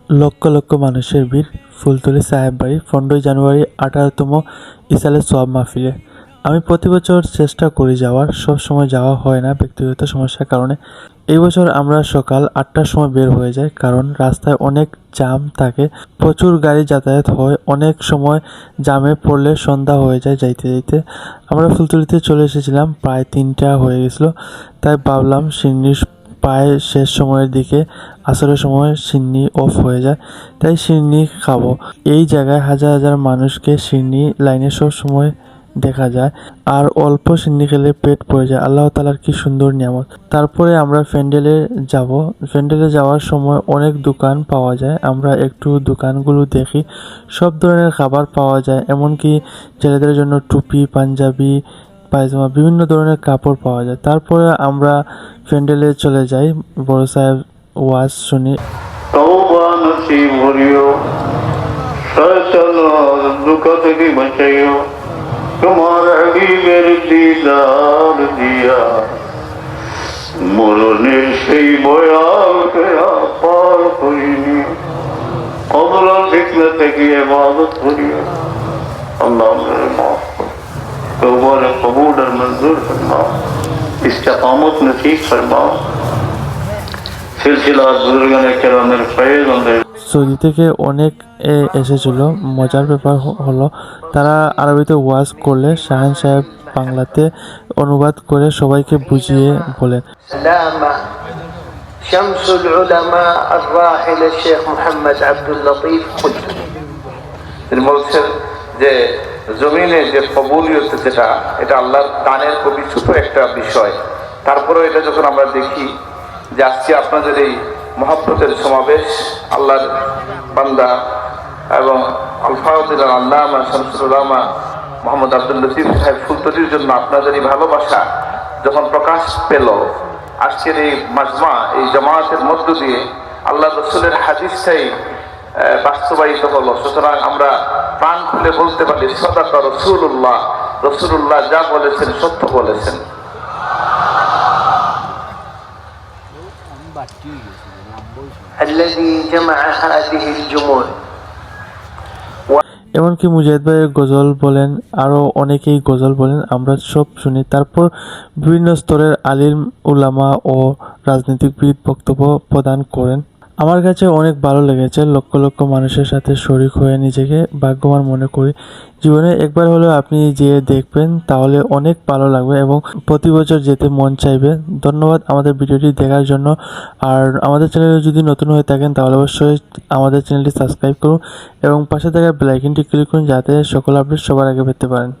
লক্ষ লক্ষ মানুষের ভিড় ফুলতলী সাহেব বাড়ি 15 জানুয়ারি 18তম ইসালে সোয়াব মাহফিলে। আমি প্রতি বছর চেষ্টা করি যাওয়ার, সব সময় যাওয়া হয় না ব্যক্তিগত সমস্যার কারণে। এই বছর আমরা সকাল 8টার সময় বের হয়ে যাই, কারণ রাস্তায় অনেক জাম থাকে, প্রচুর গাড়ি যাতায়াত হয়। অনেক সময় জামে পড়লে সন্ধ্যা হয়ে যায় যাইতে যাইতে। আমরা ফুলতলীতে চলে এসেছিলাম, প্রায় 3টা হয়ে গেছিলো। তাই ভাবলাম সিন্নির প্রায় শেষ সময়ের দিকে আসরের সময় সিন্নি অফ হয়ে যায়, তাই সিন্নি খাবো। এই জায়গায় হাজার হাজার মানুষকে সিন্নি লাইনে সব সময় দেখা যায়, আর অল্প সিন্নি খেলে পেট পড়ে যায়। আল্লাহ তাআলার কি সুন্দর নিয়ামত। তারপরে আমরা প্যান্ডেলে যাব। প্যান্ডেলে যাওয়ার সময় অনেক দোকান পাওয়া যায়, আমরা একটু দোকানগুলো দেখি। সব ধরনের খাবার পাওয়া যায়, এমনকি ছেলেদের জন্য টুপি, পাঞ্জাবি, পায়জামা, বিভিন্ন ধরনের কাপড় পাওয়া যায়। তারপরে আমরা প্যান্ডেলে চলে যাই, বড় সাহেব ওয়াজ শুনি। তওবা নসিব করিও, শয়তান ধোঁকা থেকে বাঁচাইও, তোমার হাবিবের দিদার দিয়া মরণের সেই ভয়ালকে পার করিনি, কবর ফিতনা থেকে ইবাদত করিও। আল্লাহ আমাদের মাফ করো, तौबा कबूल और मंजूर फरमाओ, इस्तिकामत नसीब फरमाओ। सिलसिला बुजुर्गाने केरामेर फैज আমাদের সৌদি থেকে অনেক এসেছিল। মজার ব্যাপার হলো, তারা আরবিতে ওয়াজ করলে শাহান সাহেব বাংলাতে অনুবাদ করে সবাইকে বুঝিয়ে বলেন। شمس العلماء الراحل الشيخ محمد عبد اللطيف قلت তিনি বলছেন যে জমিনে যে কবুলিয়ত যেটা, এটা আল্লাহর দানের খুবই ছোট একটা বিষয়। তারপরেও এটা যখন আমরা দেখি যে আজকে আপনাদের এই মহব্বতের সমাবেশ, আল্লাহর বান্দা এবং আলফাউদ্দিন আল্লামা শামসুল উলামা মোহাম্মদ আব্দুল লতিফ সাহেব ফুলতলির জন্য আপনাদের এই ভালোবাসা যখন প্রকাশ পেল আজকের এই মাজমা, এই জামায়াতের মধ্য দিয়ে আল্লাহ রসুলের হাদিসটাই বাস্তবায়িত হলো। সুতরাং আমরা প্রাণ খুলে বলতে পারি সাদাকা রাসূলুল্লাহ, রাসূলুল্লাহ যা বলেছেন সত্য বলেছেন। الذي جمع هذه الجموع। এমনকি মুজাহিদ ভাই গজল বলেন, আরও অনেকেই গজল বলেন, আমরা সব শুনি। তারপর বিভিন্ন স্তরের আলিম, উলামা ও রাজনীতিবিদ বক্তব্য প্রদান করেন। আমার কাছে অনেক ভালো লেগেছে। লক্ষ লক্ষ মানুষের সাথে শরিক হয়ে নিজেকে ভাগ্যবান মনে করি। জীবনে একবার হলেও আপনি যেয়ে দেখবেন, তাহলে অনেক ভালো লাগবে এবং প্রতি বছর যেতে মন চাইবে। ধন্যবাদ আমাদের ভিডিওটি দেখার জন্য। আর আমাদের চ্যানেলে যদি নতুন হয়ে থাকেন তাহলে অবশ্যই আমাদের চ্যানেলটি সাবস্ক্রাইব করুন এবং পাশে থাকা বেল আইকনটি ক্লিক করুন, যাতে সকল আপডেট সবার আগে পেতে পারেন।